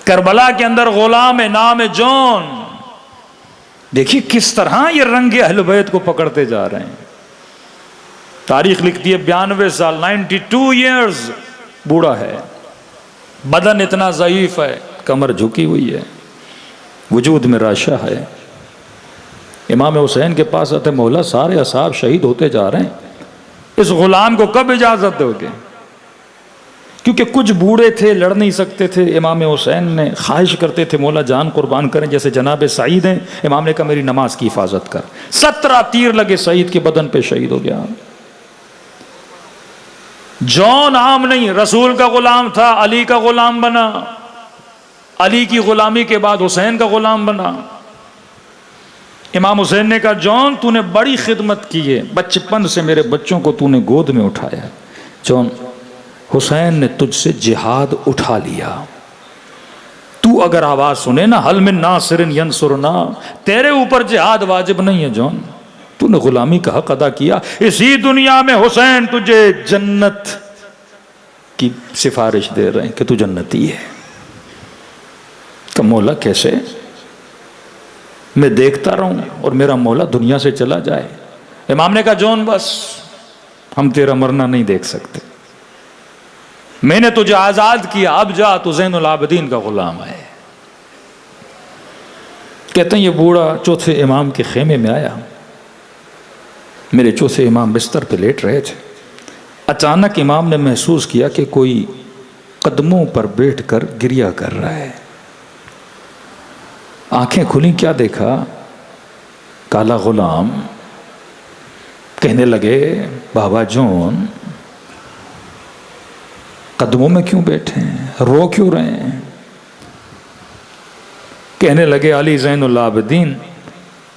Karbala के अंदर गुलाम है, नाम है जॉन। देखिए किस तरह ये रंगे अहले बैत को पकड़ते जा रहे हैं। तारीख लिखती है 92 साल, 92 ईयर्स बूढ़ा है, बदन इतना ज़ईफ है, कमर झुकी हुई है, वजूद में राशा है। इमाम हुसैन के पास आते, मौला सारे असहाब शहीद होते जा रहे हैं, इस गुलाम को कब इजाज़त दोगे? क्योंकि कुछ बूढ़े थे, लड़ नहीं सकते थे। इमाम हुसैन ने ख्वाहिश करते थे मौला जान कुर्बान करें, जैसे जनाब सईद हैं। इमाम ने कहा मेरी नमाज की हिफाजत कर। 17 तीर लगे सईद के बदन पे, शहीद हो गया। जॉन आम नहीं, रसूल का गुलाम था, अली का गुलाम बना, अली की गुलामी के बाद हुसैन का गुलाम बना। इमाम हुसैन ने कहा जॉन तूने बड़ी खिदमत की है, बचपन से मेरे बच्चों को तूने गोद में उठाया। जॉन, हुसैन ने तुझसे जिहाद उठा लिया, तू अगर आवाज सुने ना हल मिन नासिरिन यंसुरना, तेरे ऊपर जिहाद वाजिब नहीं है जॉन, तूने गुलामी का हक अदा किया। इसी दुनिया में हुसैन तुझे जन्नत की सिफारिश दे रहे हैं कि तू जन्नती है। तो मौला कैसे? मैं देखता रहूं और मेरा मौला दुनिया से चला जाए? इमाम ने कहा जॉन बस, हम तेरा मरना नहीं देख सकते, मैंने तुझे आजाद किया, अब जा, तू ज़ैनुल आबिदीन का गुलाम है। कहते हैं ये बूढ़ा चौथे इमाम के खेमे में आया, मेरे चौथे इमाम बिस्तर पे लेट रहे थे। अचानक इमाम ने महसूस किया कि कोई कदमों पर बैठकर गिरिया कर रहा है। आंखें खुली, क्या देखा? काला गुलाम। कहने लगे बाबा जॉन कदमों में क्यों बैठे हैं, रो क्यों रहे हैं? कहने लगे अली ज़ैनुल आबिदीन,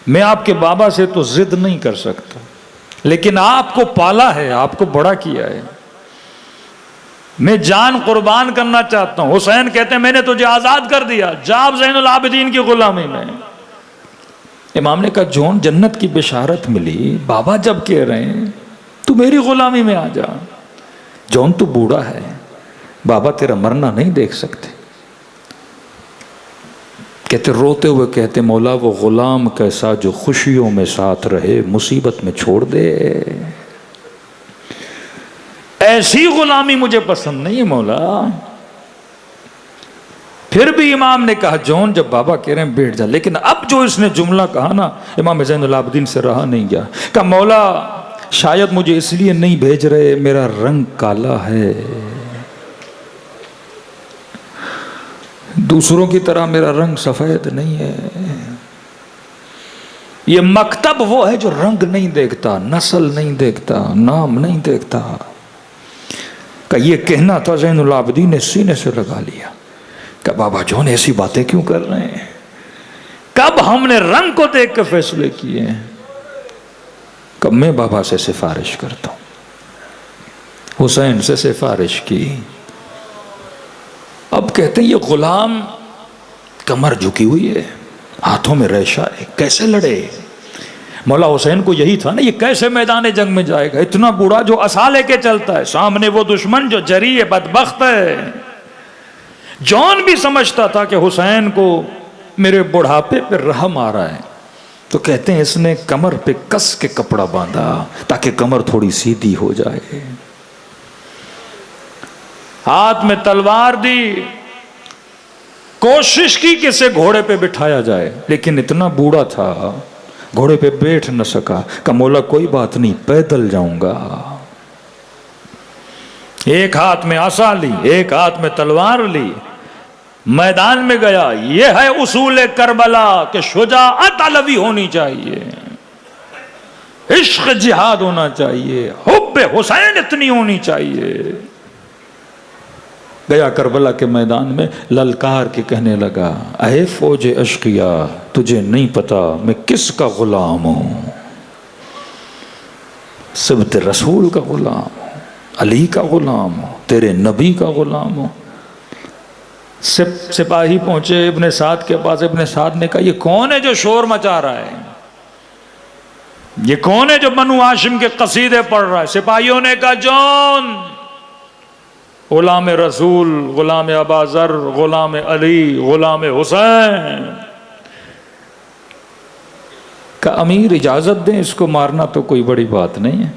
मैं आपके बाबा से तो जिद नहीं कर सकता, लेकिन आपको पाला है, आपको बड़ा किया है, मैं जान कुर्बान करना चाहता हूं। हुसैन कहते हैं मैंने तुझे आजाद कर दिया, जा ज़ैनुल आबिदीन की गुलामी में। इमाम ने कहा जॉन जन्नत की बिशारत मिली, बाबा जब कह रहे हैं तू मेरी गुलामी में आ जा। जॉन तू बूढ़ा है, बाबा तेरा मरना नहीं देख सकते। कहते रोते हुए कहते मौला वो गुलाम कैसा जो खुशियों में साथ रहे, मुसीबत में छोड़ दे, ऐसी गुलामी मुझे पसंद नहीं है मौला। फिर भी इमाम ने कहा जॉन जब बाबा कह रहे हैं बैठ जा, लेकिन अब जो इसने जुमला कहा ना, इमाम ज़ैनुल आबिदीन से रहा नहीं गया। कहा मौला शायद मुझे इसलिए नहीं भेज रहे, मेरा रंग काला है, दूसरों की तरह मेरा रंग सफेद नहीं है। ये मकतब वो है जो रंग नहीं देखता, नस्ल नहीं देखता, नाम नहीं देखता। का ये कहना था ज़ैनुल आबिदीन ने सीने से लगा लिया। का बाबा जॉन ऐसी बातें क्यों कर रहे हैं? कब हमने रंग को देख कर फैसले किए हैं? कब मैं बाबा से सिफारिश करता हूं, हुसैन से सिफारिश की। अब कहते हैं ये गुलाम कमर झुकी हुई है, हाथों में रेशा है, कैसे लड़े? मौला हुसैन को यही था ना, ये कैसे मैदान जंग में जाएगा? इतना बूढ़ा जो असा लेके चलता है, सामने वो दुश्मन जो जरी है, बदबख्त है। जॉन भी समझता था कि हुसैन को मेरे बुढ़ापे पे रहम आ रहा है, तो कहते हैं इसने कमर पे कस के कपड़ा बांधा ताकि कमर थोड़ी सीधी हो जाए। हाथ में तलवार दी, कोशिश की कि इसे घोड़े पे बिठाया जाए, लेकिन इतना बूढ़ा था घोड़े पे बैठ न सका। का मौला कोई बात नहीं, पैदल जाऊंगा। एक हाथ में आसा ली, एक हाथ में तलवार ली, मैदान में गया। यह है उसूल करबला कि शुजाअत अलवी होनी चाहिए, इश्क जिहाद होना चाहिए, हुब्बे हुसैन इतनी होनी चाहिए। गया करबला के मैदान में, ललकार के कहने लगा अहे फौज अश्किया, तुझे नहीं पता मैं किसका गुलाम हूं, सिबत रसूल का गुलाम हूं, अली का गुलाम हूं, तेरे नबी का गुलाम हूं। सिपाही पहुंचे इब्ने साद के पास। इब्ने साद ने कहा ये कौन है जो शोर मचा रहा है, ये कौन है जो बनु हाशिम के कसीदे पढ़ रहा है? सिपाहियों ने कहा जॉन गुलाम रसूल, गुलाम अबाजर, गुलाम अली, गुलाम हुसैन का अमीर इजाजत दें इसको मारना तो कोई बड़ी बात नहीं है।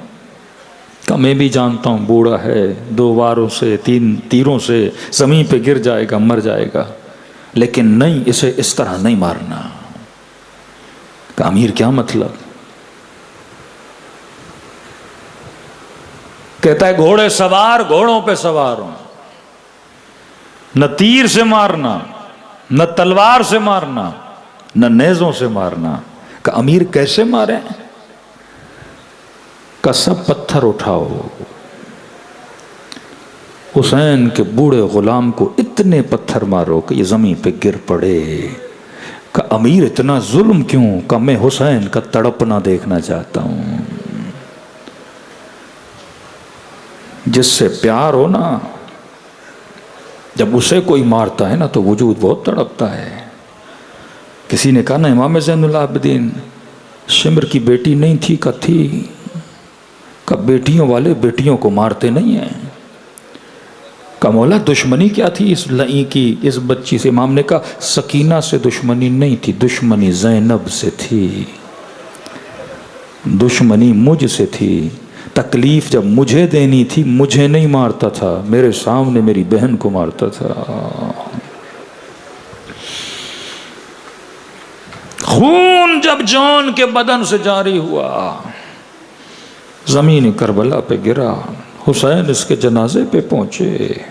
का मैं भी जानता हूं बूढ़ा है, 2 वारों से 3 तीरों से जमीन पे गिर जाएगा, मर जाएगा, लेकिन नहीं, इसे इस तरह नहीं मारना। का अमीर क्या मतलब? कहता है घोड़े सवार, घोड़ों पे सवार हूं, न तीर से मारना, न तलवार से मारना, न नेजों से मारना। का अमीर कैसे मारे? का सब पत्थर उठाओ, हुसैन के बूढ़े गुलाम को इतने पत्थर मारो कि ये जमीन पे गिर पड़े। का अमीर इतना जुल्म क्यों? का मैं हुसैन का तड़पना देखना चाहता हूं। जिससे प्यार हो ना, जब उसे कोई मारता है ना तो वजूद बहुत तड़पता है। किसी ने कहा ना इमाम ज़ैनुल आबिदीन शिमर की बेटी नहीं थी? का थी। का बेटियों वाले बेटियों को मारते नहीं हैं। का मौला दुश्मनी क्या थी इस लई की, इस बच्ची से? इमाम ने कहा सकीना से दुश्मनी नहीं थी, दुश्मनी ज़ैनब से थी, दुश्मनी मुझ से थी। तकलीफ जब मुझे देनी थी मुझे नहीं मारता था, मेरे सामने मेरी बहन को मारता था। खून जब जॉन के बदन से जारी हुआ, जमीन करबला पे गिरा, हुसैन इसके जनाजे पे पहुंचे,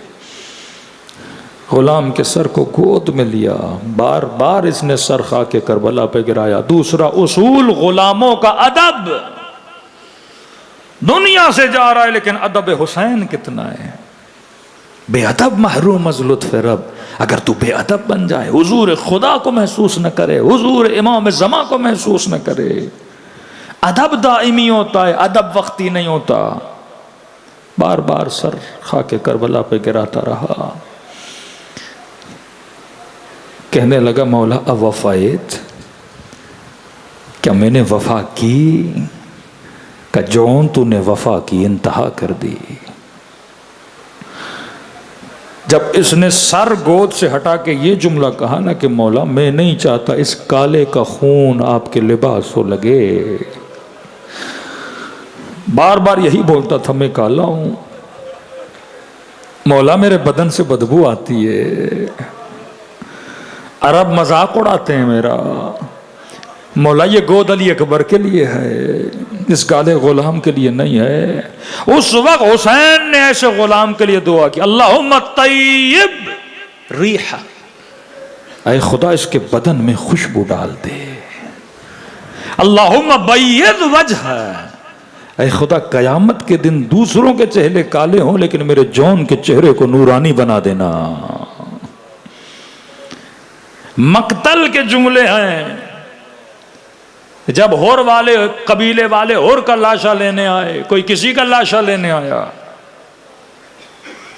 गुलाम के सर को गोद में लिया, बार बार इसने सर खा के करबला पे गिराया। दूसरा उसूल गुलामों का अदब, दुनिया से जा रहा है लेकिन अदब हुसैन कितना है। बेअदब महरूम अज़ लुत्फ़ रब। अगर तू बेअदब बन जाए, हुजूर खुदा को महसूस न करे, हुजूर इमाम ज़मा को महसूस न करे। अदब दाइमी होता है, अदब वक्ती नहीं होता। बार बार सर खा के करबला पे गिराता रहा। कहने लगा मौला अवफ़ायत, क्या मैंने वफा की? का जौन तूने वफा की इंतहा कर दी। जब इसने सर गोद से हटा के ये जुमला कहा ना कि मौला मैं नहीं चाहता इस काले का खून आपके लिबास हो लगे, बार बार यही बोलता था मैं काला हूं, मौला मेरे बदन से बदबू आती है, अरब मजाक उड़ाते हैं मेरा, मौला ये गोद अली अकबर के लिए है, इस काले गुलाम के लिए नहीं है। उस वक्त हुसैन ने ऐसे गुलाम के लिए दुआ की, अल्लाहुम्मा तय्यब रीहा, ऐ खुदा इसके बदन में खुशबू डाल दे। अल्लाहुम्मा बय्यद वजह, ऐ खुदा कयामत के दिन दूसरों के चेहरे काले हों लेकिन मेरे जौन के चेहरे को नूरानी बना देना। मक्तल के जुमले हैं। जब होर वाले कबीले वाले होर का लाशा लेने आए, कोई किसी का लाशा लेने आया,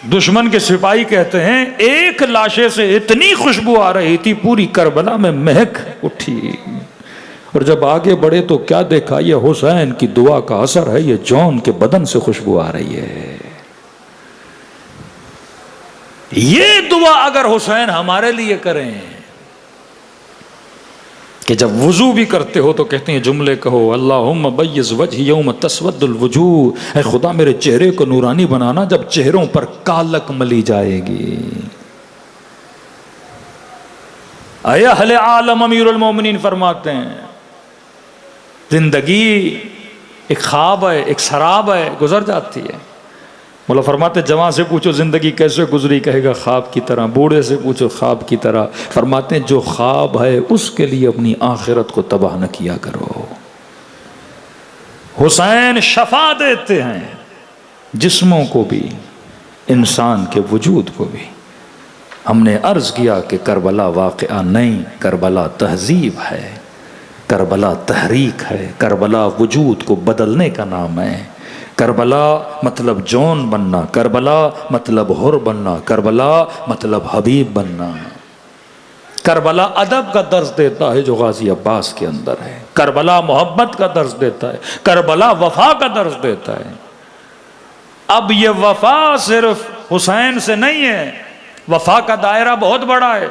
दुश्मन के सिपाही कहते हैं एक लाशे से इतनी खुशबू आ रही थी पूरी करबला में महक उठी। और जब आगे बढ़े तो क्या देखा, ये हुसैन की दुआ का असर है, ये जौन के बदन से खुशबू आ रही है। ये दुआ अगर हुसैन हमारे लिए करें कि जब वुजू भी करते हो तो कहते हैं जुमले कहो, अल्लाहुम्मा बय्यज़ वजही यौम तस्वद्दुल वजूह, ऐ खुदा मेरे चेहरे को नूरानी बनाना जब चेहरों पर कालक मली जाएगी। अय अहले आलम अमीरुल मोमिनीन फरमाते हैं जिंदगी एक ख्वाब है, एक शराब है, गुजर जाती है। मौला फरमाते जवान से पूछो जिंदगी कैसे गुजरी, कहेगा ख्वाब की तरह। बूढ़े से पूछो ख्वाब की तरह। फरमाते जो ख्वाब है उसके लिए अपनी आखिरत को तबाह न किया करो। हुसैन शफा देते हैं जिस्मों को भी, इंसान के वजूद को भी। हमने अर्ज किया कि करबला वाक़या नहीं, करबला तहजीब है, करबला तहरीक है, करबला वजूद को बदलने का नाम है। करबला मतलब जौन बनना, करबला मतलब हुर बनना, करबला मतलब हबीब बनना। करबला अदब का दर्ज देता है जो गाजी अब्बास के अंदर है। करबला मोहब्बत का दर्ज देता है, करबला वफा का दर्ज देता है। अब ये वफा सिर्फ हुसैन से नहीं है। वफा का दायरा बहुत बड़ा है।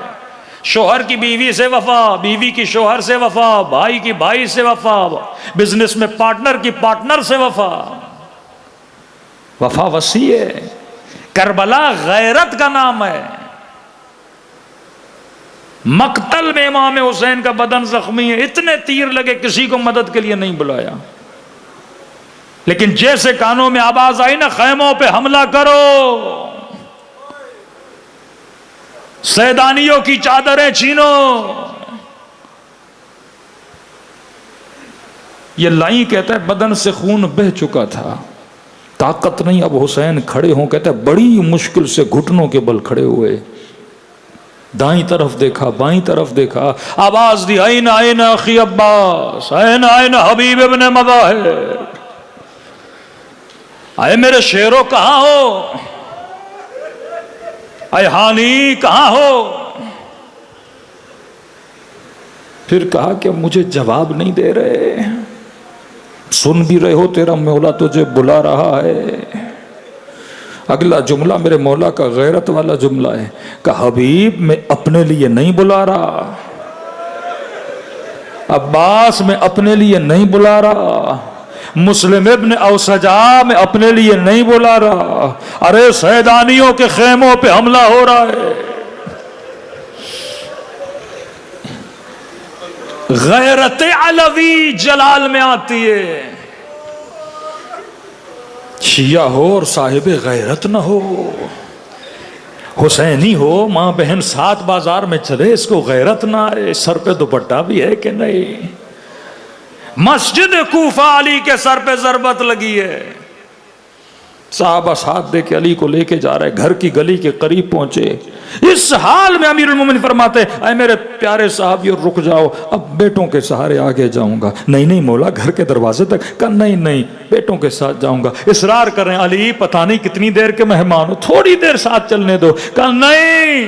शोहर की बीवी से वफा, बीवी की शोहर से वफा, भाई की भाई से वफा, बिजनेस में पार्टनर की पार्टनर से वफा। वफा वसी है। करबला गैरत का नाम है। मक्तल में इमाम हुसैन का बदन जख्मी है, इतने तीर लगे, किसी को मदद के लिए नहीं बुलाया। लेकिन जैसे कानों में आवाज आई ना, खैमों पे हमला करो, सैदानियों की चादरें छीनो, ये लाई कहता है बदन से खून बह चुका था, ताकत नहीं अब हुसैन खड़े हों। कहता है बड़ी मुश्किल से घुटनों के बल खड़े हुए, दाईं तरफ देखा, बाईं तरफ देखा, आवाज दी आइन आइन अखी अब्बास, आइन आइन हबीब इब्ने मज़ाहिर, आए मेरे शेरों कहां हो, आए हानी कहां हो। फिर कहा कि मुझे जवाब नहीं दे रहे, सुन भी रहे हो, तेरा मौला तुझे बुला रहा है। अगला जुमला मेरे मौला का गैरत वाला जुमला है, का हबीब मैं अपने लिए नहीं बुला रहा, अब्बास मैं अपने लिए नहीं बुला रहा, मुस्लिम इब्न औसजा मैं अपने लिए नहीं बुला रहा, अरे सैदानियों के खेमों पे हमला हो रहा है। गैरत अलवी जलाल में आती है। शिया हो और साहिब गैरत न हो, हुसैनी हो, मां बहन सात बाजार में चले, इसको गैरत ना आए। सर पे दुपट्टा भी है कि नहीं? मस्जिद कूफा अली के सर पे जरबत लगी है, साहबा साथ दे के अली को लेके जा रहे, घर की गली के करीब पहुंचे। इस हाल में अमीरुल मोमिनीन फरमाते, ऐ मेरे प्यारे साहब ये रुक जाओ, अब बेटों के सहारे आगे जाऊंगा। नहीं नहीं मौला, घर के दरवाजे तक। कहा नहीं नहीं, बेटों के साथ जाऊंगा। इसरार कर रहे हैं, अली पता नहीं कितनी देर के मेहमान हो, थोड़ी देर साथ चलने दो। कहा नहीं।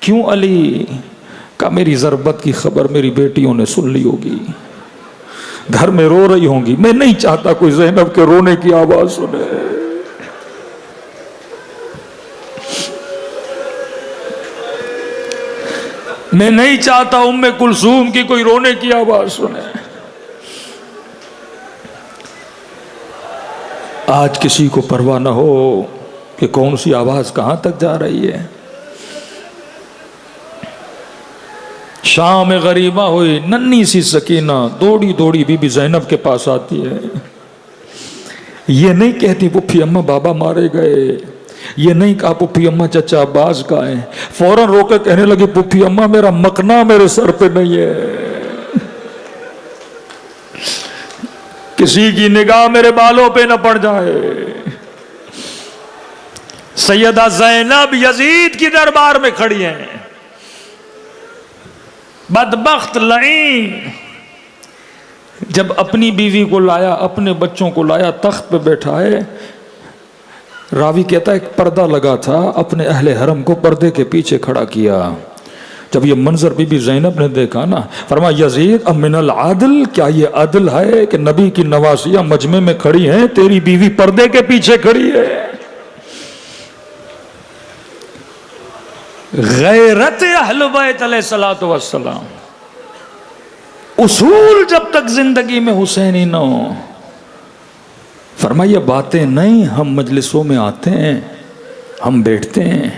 क्यों अली? कहा मेरी जरबत की खबर मेरी बेटियों ने सुन ली होगी, घर में रो रही होंगी, मैं नहीं चाहता कोई ज़ैनब के रोने की आवाज सुने। मैं नहीं चाहता उम्मे कुलसूम की कोई रोने की आवाज सुने। आज किसी को परवाह ना हो कि कौन सी आवाज कहां तक जा रही है। शाम में गरीबा हुई, नन्ही सी सकीना दौड़ी दौड़ी बीबी ज़ैनब के पास आती है। ये नहीं कहती पुप्पी अम्मा बाबा मारे गए, ये नहीं कहा पुप्पी अम्मा चचा अब्बास का है, फौरन रोकर कहने लगी पुप्पी अम्मा मेरा मकना मेरे सर पे नहीं है, किसी की निगाह मेरे बालों पे न पड़ जाए। सैयदा ज़ैनब यजीद की दरबार में खड़ी हैं, बदबख्त लईन। जब अपनी बीवी को लाया, अपने बच्चों को लाया, तख्त पे बैठा है, रावी कहता है एक पर्दा लगा था, अपने अहले हरम को पर्दे के पीछे खड़ा किया। जब ये मंजर बीबी ज़ैनब ने देखा ना, फरमाया यजीद अब मिनल आदल, क्या ये अदल है कि नबी की नवासियां मजमे में खड़ी हैं, तेरी बीवी पर्दे के पीछे खड़ी है। गैरत अहले बैत अलैहिस्सलातु वस्सलाम, उसूल जब तक जिंदगी में हुसैनी न हो। फरमाइए बातें नहीं, हम मजलिसों में आते हैं, हम बैठते हैं,